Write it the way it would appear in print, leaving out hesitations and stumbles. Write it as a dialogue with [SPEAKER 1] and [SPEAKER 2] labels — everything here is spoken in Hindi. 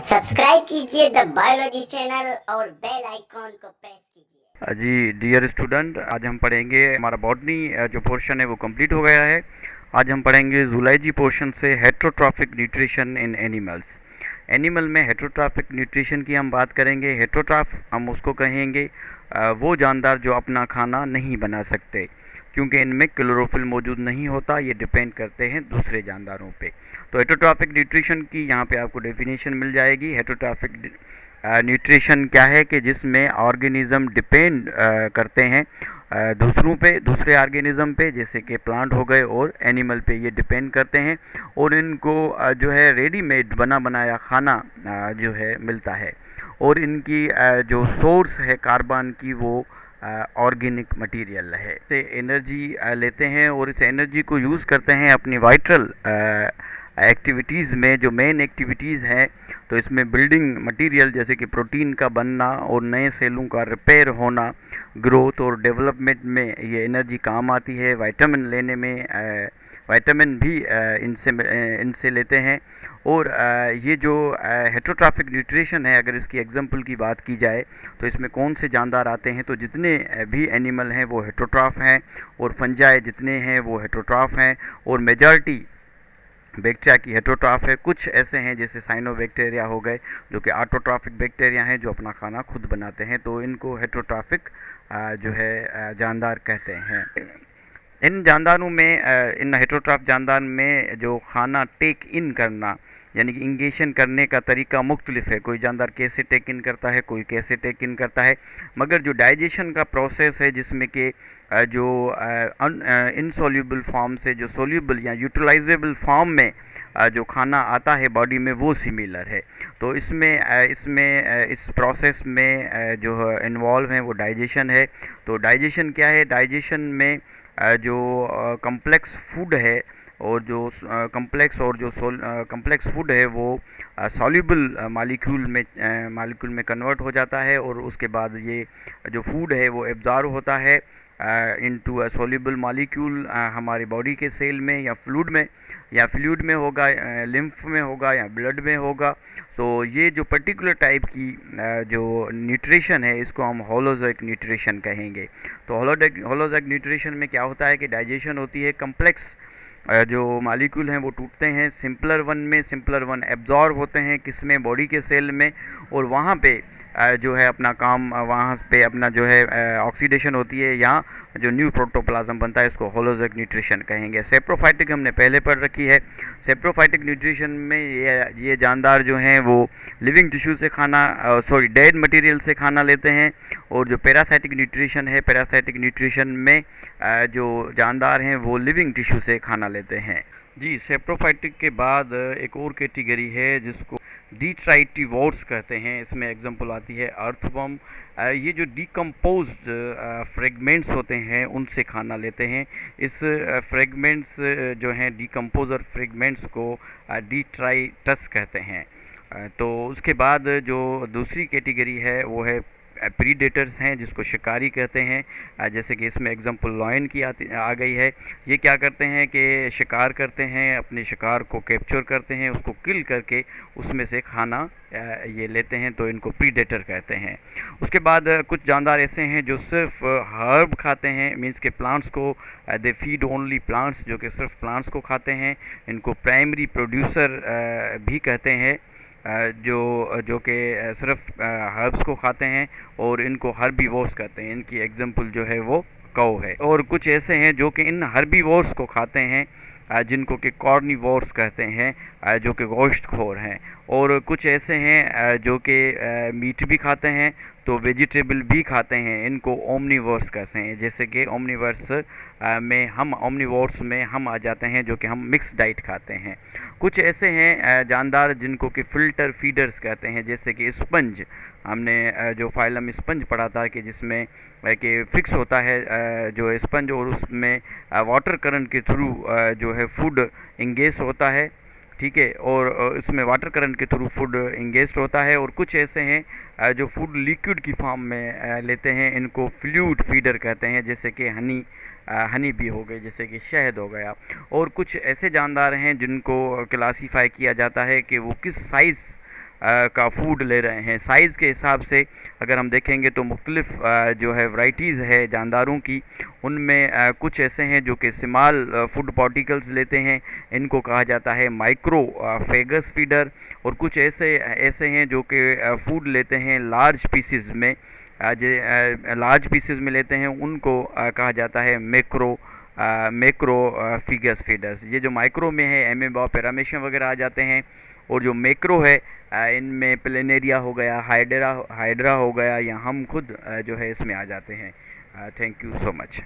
[SPEAKER 1] सब्सक्राइब कीजिए द बायोलॉजी चैनल और बेल आइकॉन को प्रेस कीजिए।
[SPEAKER 2] जी डियर स्टूडेंट, आज हम पढ़ेंगे हमारा बॉटनी जो पोर्शन है वो कंप्लीट हो गया है। आज हम पढ़ेंगे जूलॉजी पोर्शन से heterotrophic nutrition in animals. Animal में हेट्रोट्रॉफिक न्यूट्रिशन की हम बात करेंगे। हेट्रोट्रॉफ हम उसको कहेंगे वो जानदार जो अपना खाना नहीं बना सकते, क्योंकि इनमें क्लोरोफिल मौजूद नहीं होता। ये डिपेंड करते हैं दूसरे जानदारों पे। तो हेट्रोट्रॉफिक न्यूट्रिशन की यहाँ पे आपको डेफिनेशन मिल जाएगी। हेट्रोट्रॉफिक न्यूट्रिशन क्या है कि जिसमें ऑर्गेनिज़म डिपेंड करते हैं दूसरों पे, दूसरे ऑर्गेनिज़म पे, जैसे कि प्लांट हो गए और एनिमल पे ये डिपेंड करते हैं। और इनको जो है रेडीमेड बना बनाया खाना जो है मिलता है। और इनकी जो सोर्स है कार्बन की वो ऑर्गेनिक मटेरियल है। से एनर्जी लेते हैं और इस एनर्जी को यूज़ करते हैं अपनी वाइटल एक्टिविटीज़ में, जो मेन एक्टिविटीज़ हैं। तो इसमें बिल्डिंग मटेरियल जैसे कि प्रोटीन का बनना और नए सेलों का रिपेयर होना, ग्रोथ और डेवलपमेंट में ये एनर्जी काम आती है। विटामिन लेने में विटामिन भी इनसे लेते हैं। और ये जो हेट्रोट्रॉफिक न्यूट्रिशन है, अगर इसकी एग्जांपल की बात की जाए तो इसमें कौन से जानदार आते हैं, तो जितने भी एनिमल हैं वो हेट्रोट्रॉफ हैं, और फंजाई जितने हैं वो हेट्रोट्रॉफ हैं, और मेजॉरिटी बैक्टीरिया की हेट्रोट्रॉफ है। कुछ ऐसे हैं जैसे साइनोबैक्टीरिया हो गए जो कि ऑटोट्रॉफिक बैक्टीरिया हैं, जो अपना खाना खुद बनाते हैं। तो इनको हेट्रोट्रॉफिक जो है जानदार कहते हैं। इन जानदारों में इन हेट्रोट्रॉफ जानदार में जो खाना टेक इन करना यानी कि इंगेशन करने का तरीका मुख्तलिफ है। कोई जानदार कैसे टेक इन करता है, कोई कैसे टेक इन करता है। मगर जो डाइजेशन का प्रोसेस है, जिसमें कि जो इनसोल्यूबल फॉर्म से जो सोल्यूबल या यूटिलाइजेबल फॉर्म में जो खाना आता है बॉडी में, वो सिमिलर है। तो इस प्रोसेस में जो इन्वॉल्व है वो डाइजेशन है। तो डाइजेशन क्या है? डाइजेशन में जो कम्प्लेक्स फूड है और जो कम्प्लेक्स फूड है वो सॉल्युबल मालिक्यूल में कन्वर्ट हो जाता है, और उसके बाद ये जो फूड है वो एब्जॉर्ब होता है इनटू अ सॉल्युबल मॉलिक्यूल हमारी बॉडी के सेल में या फ्लूइड में होगा, लिम्फ में होगा या ब्लड में होगा। तो ये जो पर्टिकुलर टाइप की जो न्यूट्रिशन है, इसको हम होलोजोइक न्यूट्रिशन कहेंगे। तो होलोजोइक न्यूट्रिशन में क्या होता है कि डाइजेशन होती है, कम्प्लेक्स जो मालिक्यूल हैं वो टूटते हैं सिंपलर वन एब्जॉर्ब होते हैं किसमें? बॉडी के सेल में। और वहाँ पे जो है अपना काम वहाँ पे अपना जो है ऑक्सीडेशन होती है, या जो न्यू प्रोटोप्लाज्म बनता है, इसको होलोजोइक न्यूट्रिशन कहेंगे। सेप्रोफाइटिक हमने पहले पढ़ रखी है। सेप्रोफाइटिक न्यूट्रिशन में ये जानदार जो हैं वो लिविंग टिश्यू से डेड मटेरियल से खाना लेते हैं। और जो पैरासाइटिक न्यूट्रिशन है, पैरासाइटिक न्यूट्रिशन में जो जानदार हैं वो लिविंग टिश्यू से खाना लेते हैं। जी, सेप्रोफाइटिक के बाद एक और कैटेगरी है जिसको डिट्राइटिवोर्स कहते हैं। इसमें एग्जांपल आती है अर्थवर्म। ये जो डिकम्पोज्ड फ्रेगमेंट्स होते हैं उनसे खाना लेते हैं। इस फ्रेगमेंट्स जो हैं डिकम्पोजर फ्रेगमेंट्स को डिट्राइटस कहते हैं। तो उसके बाद जो दूसरी कैटेगरी है वो है प्रीडेटर्स हैं, जिसको शिकारी कहते हैं। जैसे कि इसमें एग्जांपल लॉयन की आ गई है। ये क्या करते हैं कि शिकार करते हैं, अपने शिकार को कैप्चर करते हैं, उसको किल करके उसमें से खाना ये लेते हैं। तो इनको प्रीडेटर कहते हैं। उसके बाद कुछ जानदार ऐसे हैं जो सिर्फ हर्ब खाते हैं, मीन्स के प्लांट्स को दे फीड ओनली प्लांट्स, जो कि सिर्फ प्लांट्स को खाते हैं। इनको प्राइमरी प्रोड्यूसर भी कहते हैं, जो कि सिर्फ हर्ब्स को खाते हैं, और इनको हर्बीवोर्स कहते हैं। इनकी एग्जांपल जो है वो कौ है। और कुछ ऐसे हैं जो कि इन हर्बीवोर्स को खाते हैं, जिनको कि कॉर्निवोर्स कहते हैं, जो कि गोश्तखोर हैं। और कुछ ऐसे हैं जो कि मीट भी खाते हैं, तो वेजिटेबल भी खाते हैं। इनको ओमनीवर्स कहते हैं। जैसे कि ओमनीवोर्स में हम आ जाते हैं, जो कि हम मिक्स डाइट खाते हैं। कुछ ऐसे हैं जानदार जिनको कि फिल्टर फीडर्स कहते हैं, जैसे कि स्पंज। हमने जो फाइलम स्पंज पढ़ा था कि जिसमें कि फिक्स होता है जो स्पंज, और उसमें वाटर करंट के थ्रू जो है फूड इंगेज होता है, ठीक है। और इसमें वाटर करंट के थ्रू फूड इंगेज होता है। और कुछ ऐसे हैं जो फूड लिक्विड की फॉर्म में लेते हैं, इनको फ्लूइड फीडर कहते हैं। जैसे कि हनी भी हो गई, जैसे कि शहद हो गया। और कुछ ऐसे जानदार हैं जिनको क्लासीफाई किया जाता है कि वो किस साइज़ का फूड ले रहे हैं। साइज़ के हिसाब से अगर हम देखेंगे तो मुख्तलिफ जो है वैराइटीज़ है जानदारों की, उनमें कुछ ऐसे हैं जो कि स्मॉल फूड पार्टिकल्स लेते हैं, इनको कहा जाता है माइक्रो फेगस फीडर, और कुछ ऐसे ऐसे हैं जो कि फूड लेते हैं लार्ज पीसेस में, लार्ज पीसेस में लेते हैं, उनको कहा जाता है मैक्रो फिगस फीडर्स। ये जो माइक्रो में है एमेबा पैरामेशियम वगैरह आ जाते हैं, और जो मैक्रो है इनमें प्लेनेरिया हो गया, हाइड्रा हो गया, या हम खुद जो है इसमें आ जाते हैं। Thank you so much.